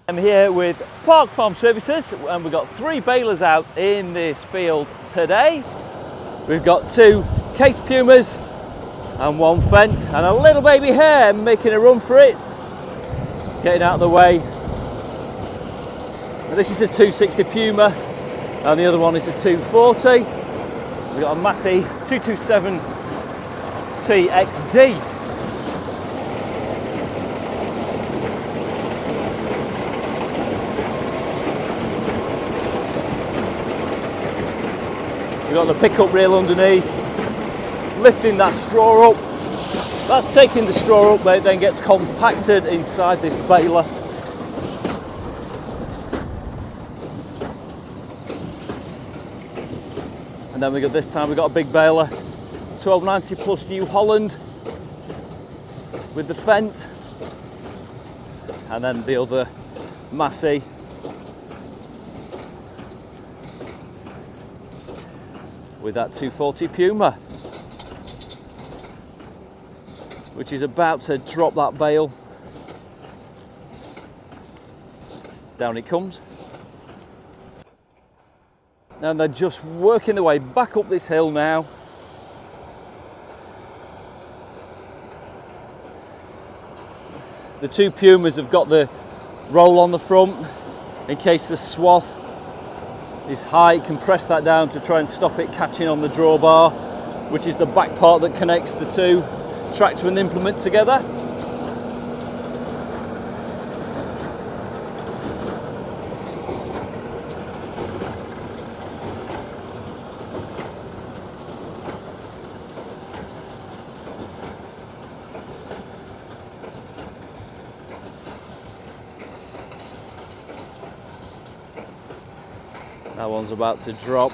I'm here with Park Farm Services and we've got 3 balers out in this field today. We've got 2 CASE Pumas and 1 Fendt and a little baby hare making a run for it, getting out of the way. And this is a 260 Puma and the other one is a 240. We've got a Massey 227 TXD. We've got the pickup reel underneath, lifting that straw up. That's taking the straw up, but it then gets compacted inside this baler. And then this time we've got a big baler, 1290 plus new Holland with the Fendt, and then the other Massey with that 240 Puma, which is about to drop that bale. Down it comes. And they're just working their way back up this hill now. The 2 Pumas have got the roll on the front in case the swath is high. You can press that down to try and stop it catching on the drawbar, which is the back part that connects the 2 tractor and implement together. That one's about to drop.